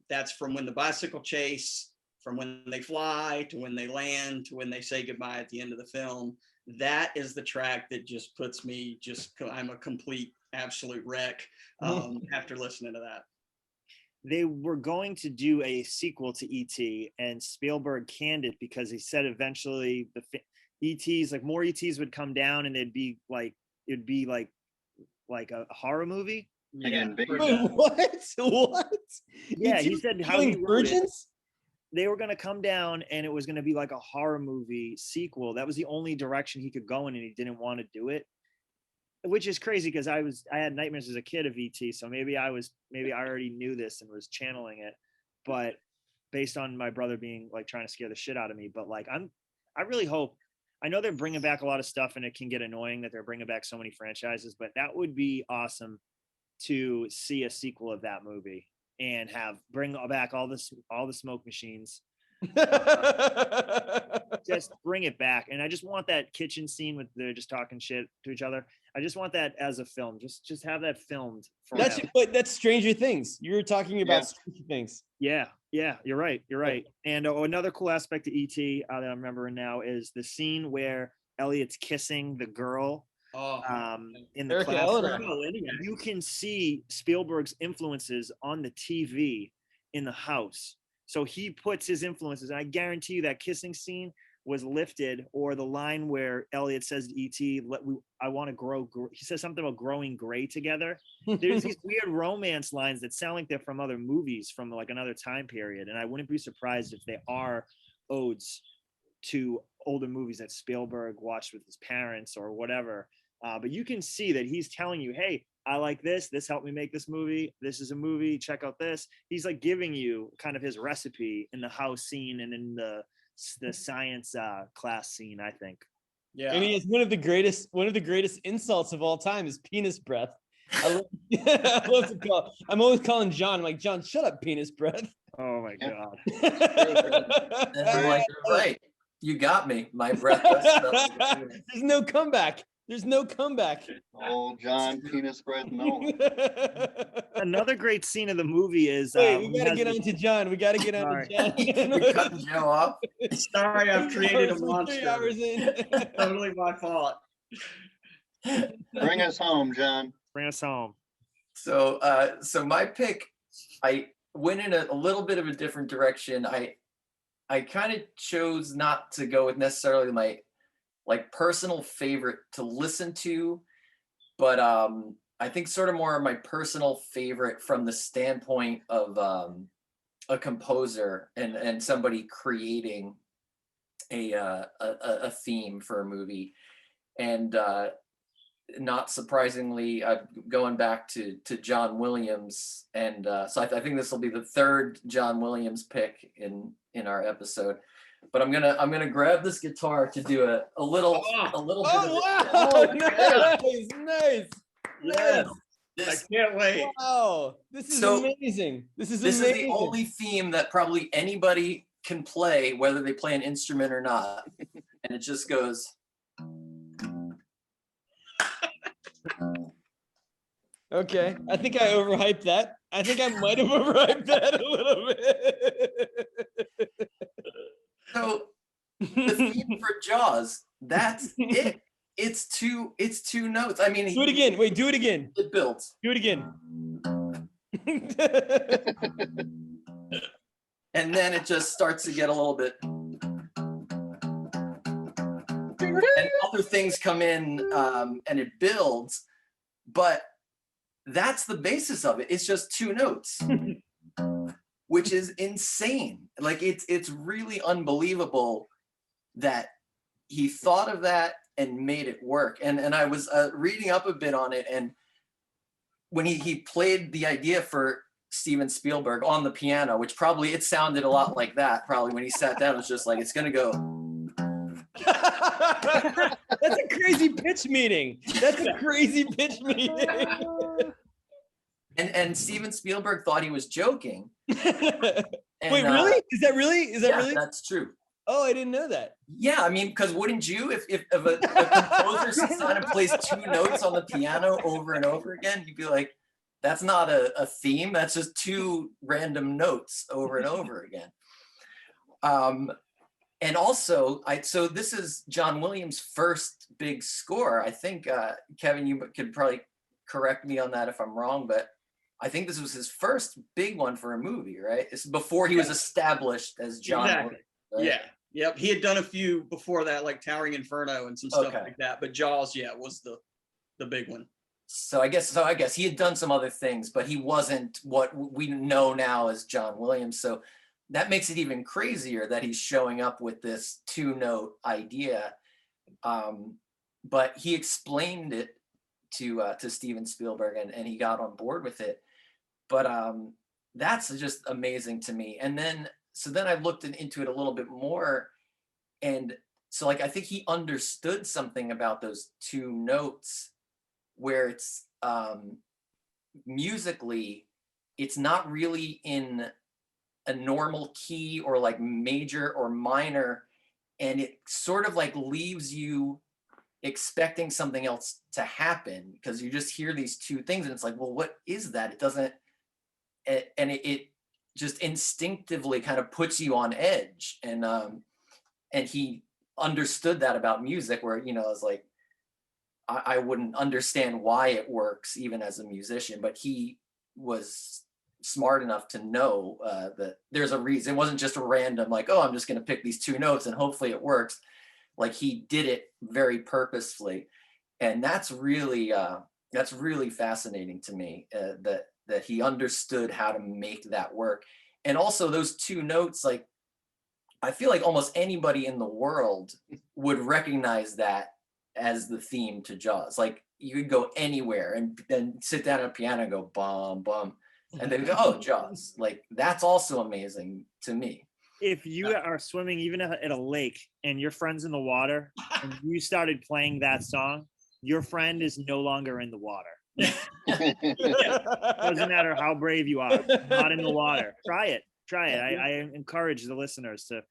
that's from when the bicycle chase, from when they fly to when they land to when they say goodbye at the end of the film. That is the track that just puts me I'm a complete absolute wreck after listening to that. They were going to do a sequel to E.T. and Spielberg canned it because he said eventually ETs, like more ETs would come down, and it'd be like a horror movie. Again, big- Wait, what? Yeah, ET he was said how killing he wrote it. virgins? They were going to come down, and it was going to be like a horror movie sequel. That was the only direction he could go in, and he didn't want to do it, which is crazy because I had nightmares as a kid of ET, so maybe I already knew this and was channeling it, but based on my brother being like trying to scare the shit out of me. But like I really hope. I know they're bringing back a lot of stuff, and it can get annoying that they're bringing back so many franchises, but that would be awesome to see a sequel of that movie and bring back all the smoke machines. Just bring it back. And I just want that kitchen scene with they're just talking shit to each other. I just want that as a film. Just have that filmed. That's Stranger Things. You were talking about Stranger Things. Yeah, you're right. And another cool aspect of ET that I'm remembering now is the scene where Elliot's kissing the girl in the Erica classroom. Eleanor. You can see Spielberg's influences on the TV in the house. So he puts his influences, and I guarantee you that kissing scene was lifted, or the line where Elliot says to E.T., I want to grow. He says something about growing gray together. There's these weird romance lines that sound like they're from other movies from like another time period. And I wouldn't be surprised if they are odes to older movies that Spielberg watched with his parents or whatever. But you can see that he's telling you, hey, I like this. This helped me make this movie. This is a movie. Check out this. He's like giving you kind of his recipe in the house scene and in the science class scene, I think. Yeah. And he is one of the greatest insults of all time is penis breath. I love to call. I'm always calling John. I'm like, John, shut up, penis breath. Oh my God. And I'm like, you're right. You got me. My breath. There's no comeback. Oh, John, penis breath, no. Another great scene of the movie is. Wait, we gotta get on to John. John. You're cutting Joe off. Sorry, I've created a monster. 3 hours in. Totally my fault. Bring us home, John. Bring us home. So my pick, I went in a little bit of a different direction. I kind of chose not to go with necessarily my like personal favorite to listen to, but I think sort of more of my personal favorite from the standpoint of a composer and somebody creating a theme for a movie. And not surprisingly, going back to John Williams, and so I think this will be the third John Williams pick in our episode. But I'm gonna grab this guitar to do a little bit. Wow! Nice. Yes. I can't wait. Wow, this is amazing. This is the only theme that probably anybody can play, whether they play an instrument or not, and it just goes. Okay, I think I overhyped that. I think I might have overhyped that a little bit. So the theme for Jaws, that's it. It's two notes. I mean, do it again. Wait, do it again. It builds. Do it again. And then it just starts to get a little bit. And other things come in and it builds, but that's the basis of it. It's just two notes. Which is insane. Like it's really unbelievable that he thought of that and made it work. And I was reading up a bit on it, and when he played the idea for Steven Spielberg on the piano, which probably it sounded a lot like that. Probably when he sat down, it was just like it's gonna go. That's a crazy pitch meeting. And Steven Spielberg thought he was joking. And, wait, really? Is that really? That's true. Oh, I didn't know that. Yeah, I mean, because wouldn't you, if a composer sits down and plays two notes on the piano over and over again, you'd be like, that's not a theme. That's just two random notes over and over again. And also, so this is John Williams' first big score. I think, Kevin, you could probably correct me on that if I'm wrong, but I think this was his first big one for a movie, right? It's before he was established as John Williams, right? Yeah. Yep, he had done a few before that, like Towering Inferno and some stuff Okay. like that. But Jaws, yeah, was the big one. So I guess he had done some other things, but he wasn't what we know now as John Williams. So that makes it even crazier that he's showing up with this 2-note idea. But he explained it to Steven Spielberg, and he got on board with it. But that's just amazing to me. And then I looked into it a little bit more, and so like I think he understood something about those 2 notes, where it's musically, it's not really in a normal key or like major or minor, and it sort of like leaves you expecting something else to happen because you just hear these 2 things and it's like, well, what is that? It doesn't, and it just instinctively kind of puts you on edge. And he understood that about music, where, you know, it's like, I wouldn't understand why it works even as a musician, but he was smart enough to know that there's a reason. It wasn't just a random, like, oh, I'm just going to pick these 2 notes and hopefully it works. Like, he did it very purposefully. And that's really fascinating to me, that he understood how to make that work. And also those 2 notes, like, I feel like almost anybody in the world would recognize that as the theme to Jaws. Like, you could go anywhere and then sit down at a piano and go bum bum, and then go, oh, Jaws. Like, that's also amazing to me. If you are swimming even at a lake and your friend's in the water and you started playing that song, your friend is no longer in the water. Doesn't matter how brave you are, not in the water. Try it. I encourage the listeners to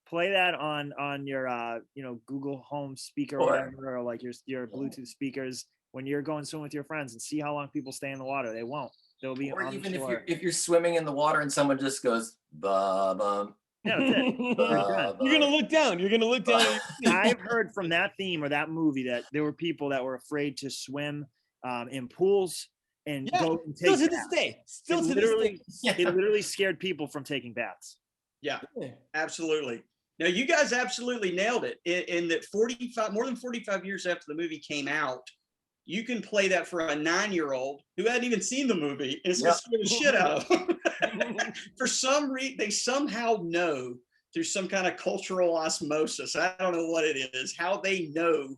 play that on your Google Home speaker or whatever, or like your Bluetooth speakers when you're going swimming with your friends, and see how long people stay in the water. They won't. They'll be. Or even if you're swimming in the water and someone just goes bum. Yeah, that's it. You're gonna look down. I've heard from that theme or that movie that there were people that were afraid to swim in pools and go and take still to this day. It literally scared people from taking baths. Yeah, absolutely. Now, you guys absolutely nailed it. In that more than 45 years after the movie came out, you can play that for a 9-year-old who hadn't even seen the movie, and it's going to scare the shit out of them. For some reason, they somehow know through some kind of cultural osmosis. I don't know what it is, how they know,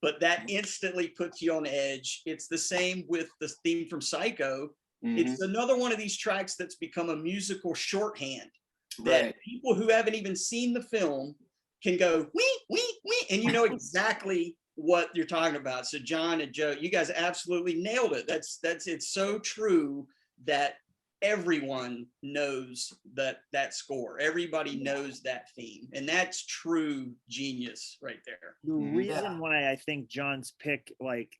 but that instantly puts you on edge. It's the same with the theme from Psycho. Mm-hmm. It's another one of these tracks that's become a musical shorthand. That people who haven't even seen the film can go wee wee wee, and you know exactly what you're talking about. So John and Joe, you guys absolutely nailed it. That's it's so true that everyone knows that score. Everybody knows that theme, and that's true genius right there. The reason why I think John's pick, like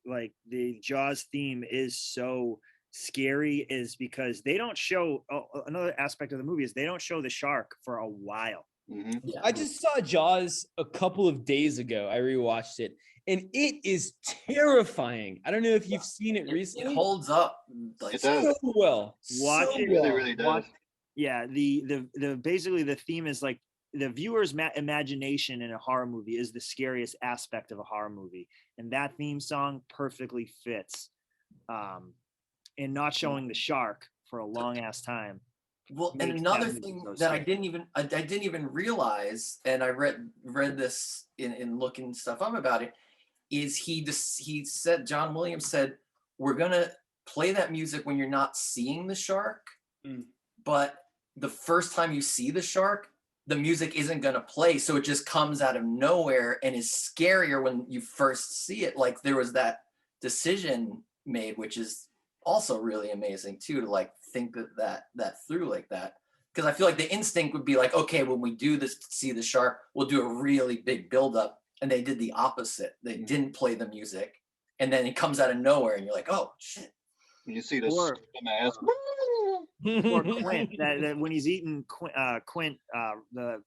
the Jaws theme, is so scary is because they don't show another aspect of the movie is they don't show the shark for a while. Mm-hmm. Yeah. I just saw Jaws a couple of days ago. I rewatched it, and it is terrifying. I don't know if you've seen it recently. It holds up like so well. Watch it. Really, really does. Yeah, the basically the theme is like the viewer's imagination in a horror movie is the scariest aspect of a horror movie, and that theme song perfectly fits. And not showing the shark for a long ass time. Well, and another thing that I didn't even realize, and I read this in looking stuff up about it, is he said, John Williams said, we're gonna play that music when you're not seeing the shark, but the first time you see the shark, the music isn't gonna play, so it just comes out of nowhere and is scarier when you first see it. Like, there was that decision made, which is also really amazing too, to like think that through like that, because I feel like the instinct would be like, okay, when we do this, see the shark, we'll do a really big buildup, and they did the opposite. They didn't play the music, and then it comes out of nowhere, and you're like, oh shit. You see the ass. Or Quint, that when he's eating Quint, the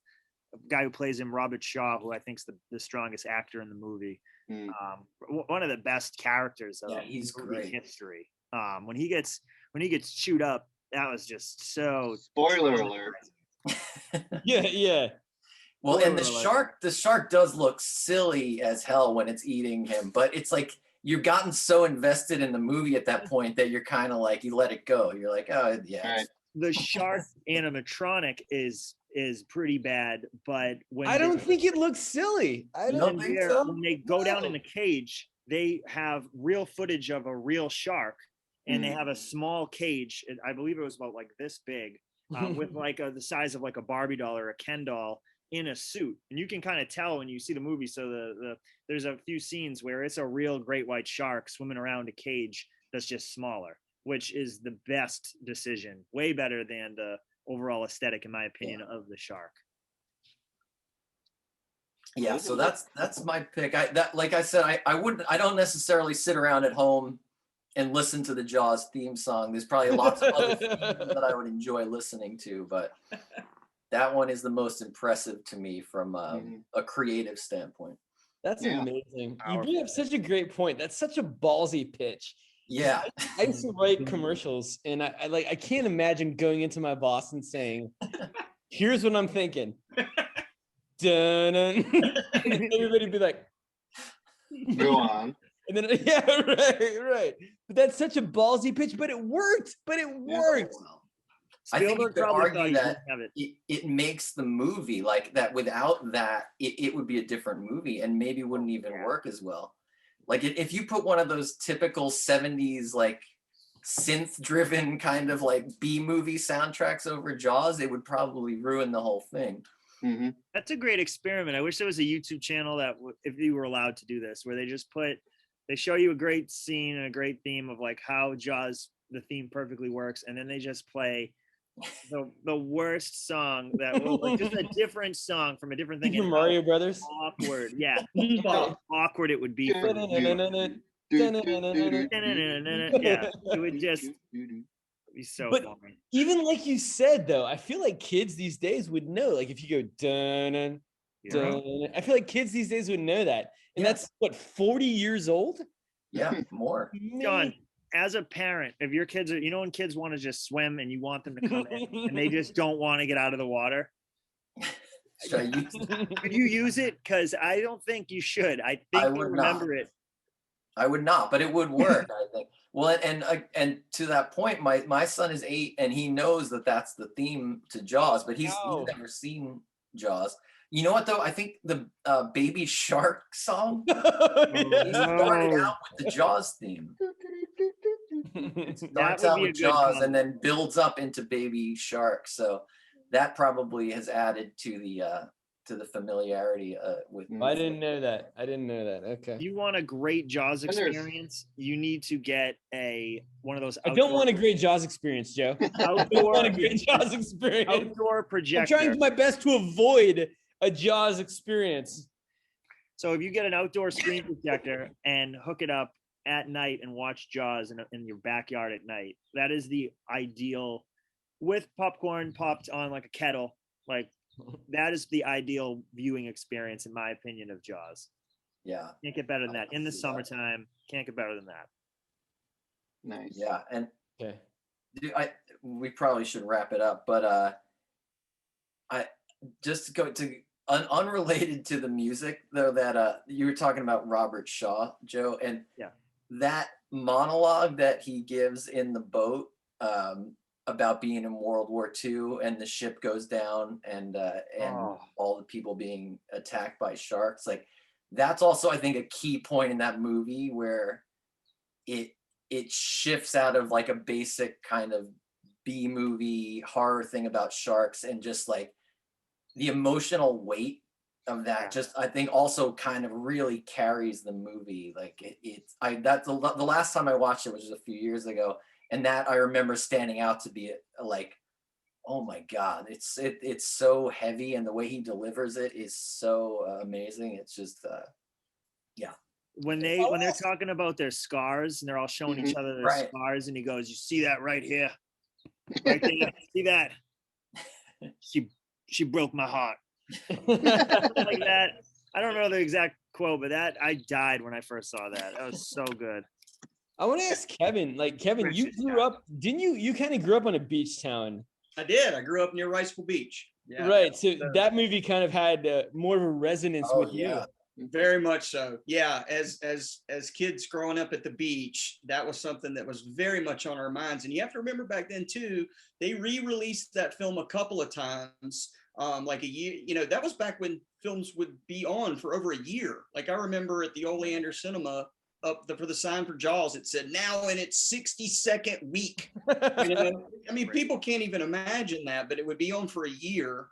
guy who plays him, Robert Shaw, who I think is the strongest actor in the movie. One of the best characters of he's great. History. When he gets chewed up, that was just so. Spoiler alert. Yeah. Well, and Spoiler the shark does look silly as hell when it's eating him, but it's like you've gotten so invested in the movie at that point that you're kind of like, you let it go. You're like, oh yeah. Right. the shark animatronic is pretty bad, but when I don't think it looks silly. I You don't don't think think so. when they go down in No. the cage, they have real footage of a real shark, and they have a small cage. I believe it was about like this big, with like the size of like a Barbie doll or a Ken doll in a suit, and you can kind of tell when you see the movie. So there's a few scenes where it's a real great white shark swimming around a cage that's just smaller, which is the best decision, way better than the overall aesthetic, in my opinion, of the shark. Yeah, so that's my pick. Like I said, I don't necessarily sit around at home and listen to the Jaws theme song. There's probably lots of other themes that I would enjoy listening to, but that one is the most impressive to me from a creative standpoint. That's Yeah. amazing. You Powerful. bring up such a great point. That's such a ballsy pitch. Yeah. I used to write commercials, and I can't imagine going into my boss and saying, "Here's what I'm thinking." Dun-dun. And everybody be like, Go on. and then yeah, right. But that's such a ballsy pitch, but it worked. But it worked. I think you Spielberg could probably thought argue he that didn't have it. it makes the movie like that. Without that, it would be a different movie and maybe wouldn't even work as well. Like if you put one of those typical 70s like synth driven kind of like B movie soundtracks over Jaws, it would probably ruin the whole thing. Hmm. That's a great experiment. I wish there was a YouTube channel that, if you were allowed to do this, where they show you a great scene and a great theme of like how Jaws, the theme perfectly works, and then they just play the worst song that will, like, just a different song from a different thing. Super And Mario how Brothers. awkward, yeah, Oh, how awkward it would be for me. Yeah, it would just be so But funny. even like you said, though, I feel like kids these days would know. Like if you go dun Yeah. dun, I feel like kids these days would know that, and Yeah. that's what 40 years old. Yeah, more. John, as a parent, if your kids are, when kids want to just swim and you want them to come in and they just don't want to get out of the water, Should I use could you use it? Because I don't think you should. I think you would remember not. it. I would not, but it would work, I think. Well, and to that point, my son is 8, and he knows that that's the theme to Jaws, but he's Oh. never seen Jaws. You know what though? I think the Baby Shark song he started out with the Jaws theme. Starts would out be a with good Jaws combo. and then builds up into Baby Shark. So that probably has added to the familiarity with. I didn't know that. Okay. If you want a great Jaws And there's- experience, you need to get one of those I don't want a great Jaws experience, Joe. I don't outdoor, want a great Jaws experience. outdoor I'm projector. trying my best to avoid a Jaws experience. So if you get an outdoor screen projector and hook it up at night and watch Jaws in your backyard at night, that is the ideal, with popcorn popped on like a kettle. Like that is the ideal viewing experience, in my opinion, of Jaws. Yeah. Can't get better than that. In the See that. summertime, can't get better than that. Nice. Yeah, and Okay. we probably should wrap it up, but I just to go to unrelated to the music though, that you were talking about Robert Shaw, Joe, and Yeah. that monologue that he gives in the boat about being in World War II and the ship goes down and all the people being attacked by sharks, like that's also I think a key point in that movie where it shifts out of like a basic kind of B movie horror thing about sharks and just like the emotional weight of that just I think also kind of really carries the movie. Like that's the last time I watched it was just a few years ago, and that I remember standing out to be like, oh my god, it's so heavy and the way he delivers it is so amazing. It's just When they're talking about their scars and they're all showing each other their Right. scars, and he goes, "You see that right here, right there? See that? She broke my heart." Like that. I don't know the exact quote, but that I died when I first saw that. That was so good. I want to ask Kevin. Like Kevin, you grew up, didn't you? You kind of grew up on a beach town. I did. I grew up near Riceville Beach. Yeah. Right. So that movie kind of had more of a resonance Oh, with yeah. Very much so. Yeah, as kids growing up at the beach, that was something that was very much on our minds. And you have to remember back then too, they re-released that film a couple of times. Like a year, that was back when films would be on for over a year. Like I remember at the Oleander Cinema for the sign for Jaws, it said now in its 62nd week. you. I mean, Right. people can't even imagine that, but it would be on for a year.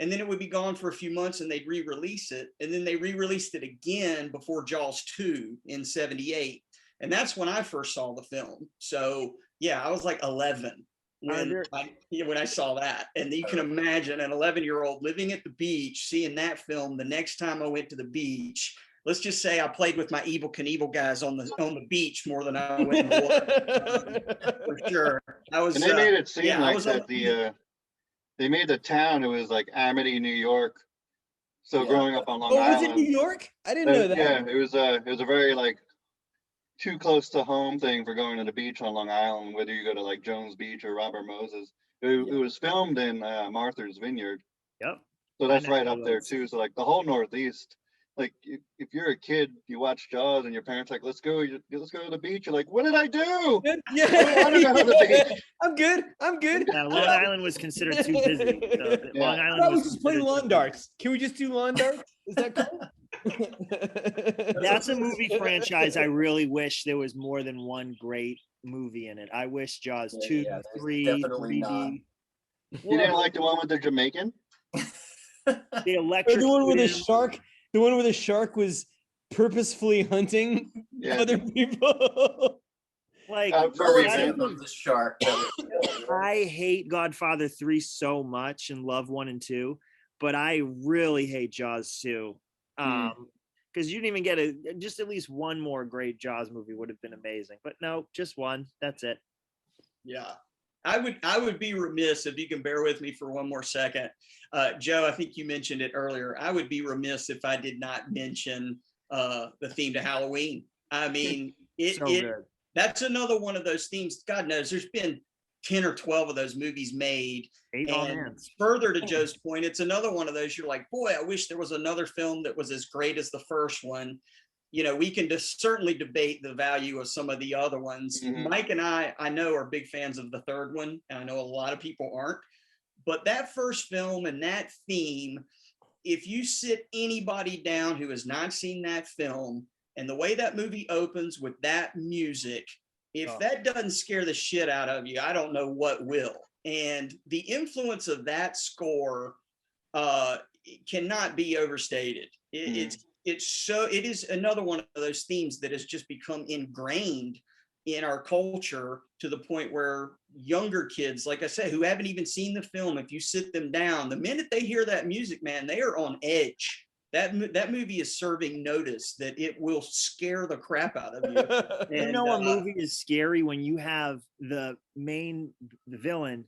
And then it would be gone for a few months and they'd re-release it. And then they re-released it again before Jaws 2 in 78. And that's when I first saw the film. So yeah, I was like 11 when I saw that. And you can imagine an 11-year-old living at the beach, seeing that film the next time I went to the beach. Let's just say I played with my Evel Knievel guys on the beach more than I went in the water. For sure. I was, And they made it seem yeah, I like was that they made the town, it was like Amity, New York. So Yeah. growing up on Long Oh, was Island. it New York? I didn't know that. Yeah, it was a very like too close to home thing for going to the beach on Long Island, whether you go to like Jones Beach or Robert Moses. It was filmed in Martha's Vineyard. Yep. So that's My right up there neighborhoods. too. So like the whole Northeast, like if you're a kid, you watch Jaws and your parents like, let's go to the beach. You're like, what did I do? Yeah, I don't want to go to the beach. I'm good. I'm good. Yeah, Long Island was considered too busy. So Yeah. Long How Island about we was just play considered too lawn busy. darts? Can we just do lawn darts? Is that cool? That's a movie franchise I really wish there was more than one great movie in it. I wish Jaws 2, Yeah, there's 3, definitely 3D. You didn't like the one with the Jamaican? The Or electric. the one where the Boogaloo. shark, the one where the shark was purposefully hunting Yeah. other people. Like, For Relative revenge. of the shark. That was killer, right? I hate Godfather 3 so much and love 1 and 2, but I really hate Jaws 2. Because you didn't even get just at least one more great Jaws movie would have been amazing. But no, just one. That's it. Yeah. I would be remiss if you can bear with me for one more second. Joe, I think you mentioned it earlier. I would be remiss if I did not mention the theme to Halloween. I mean, Good. that's another one of those themes. God knows there's been 10 or 12 of those movies made. 8 on And hands. further to Joe's point, it's another one of those you're like, boy, I wish there was another film that was as great as the first one. We can certainly debate the value of some of the other ones. Mhm. Mike and I know are big fans of the third one, and I know a lot of people aren't. But that first film and that theme, if you sit anybody down who has not seen that film, and the way that movie opens with that music, if that doesn't scare the shit out of you, I don't know what will. And the influence of that score cannot be overstated. It is another one of those themes that has just become ingrained in our culture to the point where younger kids, like I said, who haven't even seen the film, if you sit them down, the minute they hear that music, man, they are on edge. That movie is serving notice that it will scare the crap out of you. You And, know, a movie is scary when you have the villain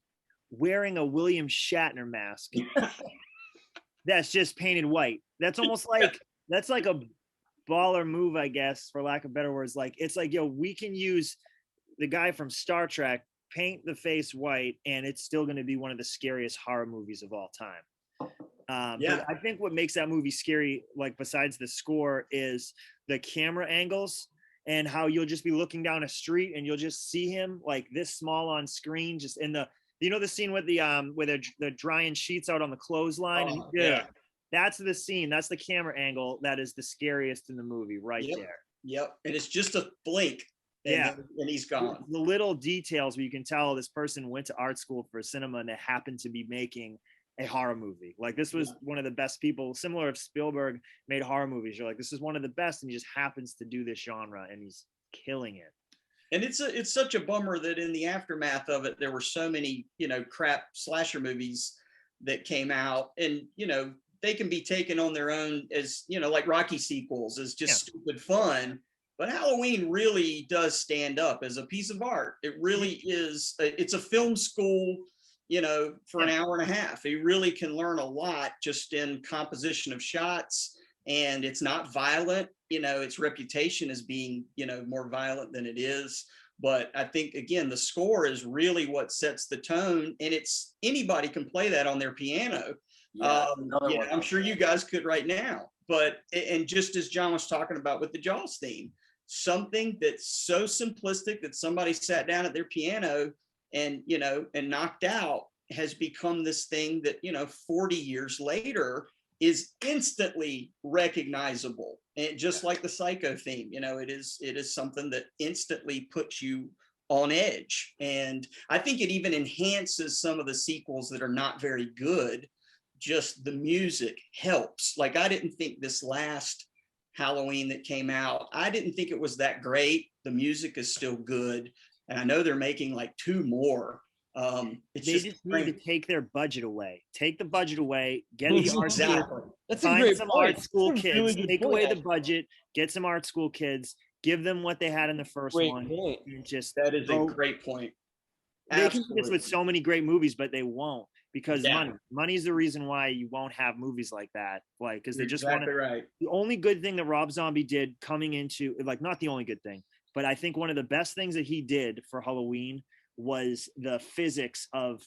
wearing a William Shatner mask that's just painted white. That's almost like that's like a baller move, I guess, for lack of better words. Like it's like, yo, we can use the guy from Star Trek, paint the face white, and it's still going to be one of the scariest horror movies of all time. But I think what makes that movie scary, like besides the score, is the camera angles and how you'll just be looking down a street and you'll just see him like this small on screen, just in the the scene with the where they're drying sheets out on the clothesline. That's the scene. That's the camera angle that is the scariest in the movie right there. Yep. And it's just a blink. And he's gone. The little details where you can tell this person went to art school for cinema and they happened to be making a horror movie. Like this was one of the best people. Similar if Spielberg made horror movies, you're like, this is one of the best, and he just happens to do this genre and he's killing it. And it's such a bummer that in the aftermath of it, there were so many, crap slasher movies that came out, and, they can be taken on their own as, like Rocky sequels as just stupid fun. But Halloween really does stand up as a piece of art. It really is. It's a film school, for an hour and a half. You really can learn a lot just in composition of shots, and it's not violent. Its reputation as being, more violent than it is. But I think, again, the score is really what sets the tone, and anybody can play that on their piano. Yeah, another Yeah, one. I'm sure you guys could right now. But and just as John was talking about with the Jaws theme, something that's so simplistic that somebody sat down at their piano and and knocked out has become this thing that 40 years later is instantly recognizable. And just like the Psycho theme, it is something that instantly puts you on edge. And I think it even enhances some of the sequels that are not very good. Just the music helps. Like, I didn't think this last Halloween that came out, I didn't think it was that great. The music is still good. And I know they're making like 2 more. It's They just need to take their budget away. Take the budget away. Get the art school. Exactly. That's a Find great some point. art school That's a kids. really good Take point, away the actually. budget. Get some art school kids. Give them what they had in the first Great one. point. And just That is a go. great point. They can do this Absolutely. with so many great movies, but they won't because Yeah. money. Money is the reason why you won't have movies like that. Like, because they You're just exactly want to. right. The only good thing that Rob Zombie did coming into, like, not the only good thing, but I think one of the best things that he did for Halloween was the physics of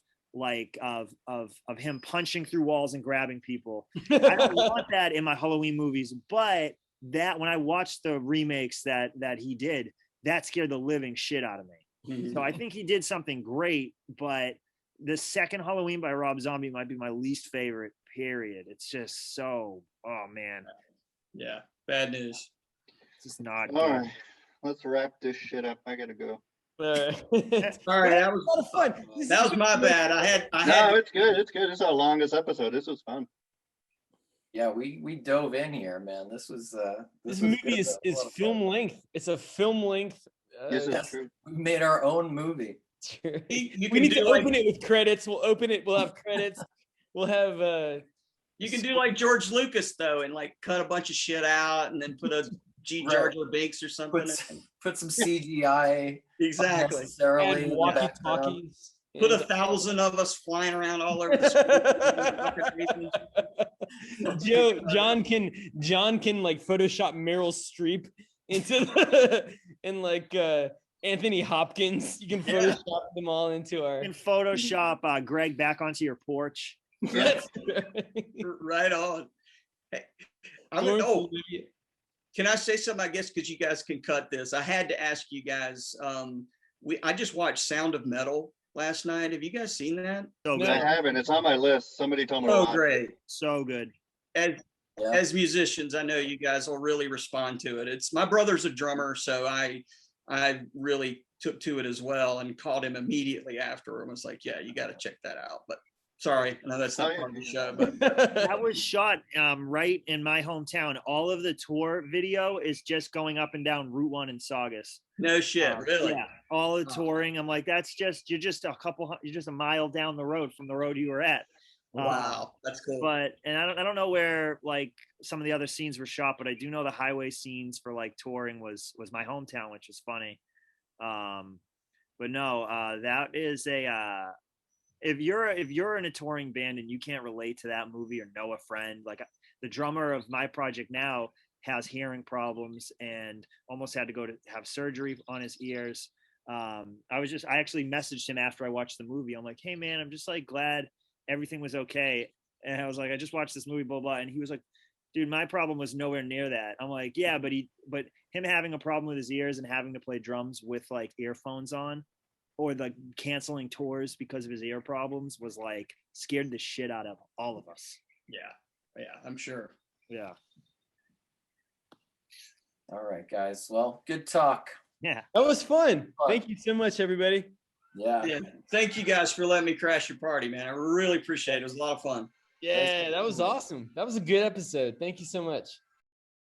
him punching through walls and grabbing people. I don't want that in my Halloween movies, but that when I watched the remakes that he did, that scared the living shit out of me. Mhm. So I think he did something great, but the second Halloween by Rob Zombie might be my least favorite, period. It's just so, oh man, Yeah. Bad news. it's just not All good. right, let's wrap this shit up. I gotta go. All right, That that was a lot of fun. that was my bad. I had No, it's good. It's good. It's our longest episode. This was fun. Yeah, we dove in here, man. This was This was movie good, is though. A lot of film fun. length. It's a film length. This is Yes, true. we made our own movie. you We can need to do like open it with credits. We'll open it. We'll have credits. We'll have you can do like George Lucas though, and like cut a bunch of shit out, and then put a G. Jar Jar Binks or something. Put some CGI Exactly. unnecessarily add in the walkie background. talkies. Put 1,000 of us flying around all over the screen. John can like Photoshop Meryl Streep into the and like Anthony Hopkins. You can Photoshop them all into our You can Photoshop Greg back onto your porch. That's Right on. Hey, can I say something? I guess because you guys can cut this. I had to ask you guys. I just watched Sound of Metal last night. Have you guys seen that? So No. I good. haven't. It's on my list. Somebody told me. to Oh, watch it. great. So good. As Yeah. as musicians, I know you guys will really respond to it. It's my brother's a drummer, so I really took to it as well and called him immediately after and was like, yeah, you got to check that out. But sorry, I know that's not Oh, part of yeah. the show, but That was shot right in my hometown. All of the tour video is just going up and down Route 1 in Saugus. no shit, really. Yeah, all the Oh. touring. I'm like, you're just a mile down the road from the road you were at. Wow, that's cool. But I don't know where like some of the other scenes were shot, but I do know the highway scenes for like touring was my hometown, which is funny. But no, that is if you're in a touring band and you can't relate to that movie or know a friend, like the drummer of my project now has hearing problems and almost had to go to have surgery on his ears. I actually messaged him after I watched the movie. I'm like, hey man, I'm just like glad everything was okay. And I was like, I just watched this movie, blah, blah. And he was like, dude, my problem was nowhere near that. I'm like, yeah, but him having a problem with his ears and having to play drums with like earphones on or like canceling tours because of his ear problems was like scared the shit out of all of us. Yeah, I'm sure. Yeah. All right, guys. Well, good talk. Yeah. That was fun. Thank you so much, everybody. Yeah. Yeah, thank you guys for letting me crash your party, man. I really appreciate it. It was a lot of fun. Yeah, that was awesome. That was a good episode. Thank you so much.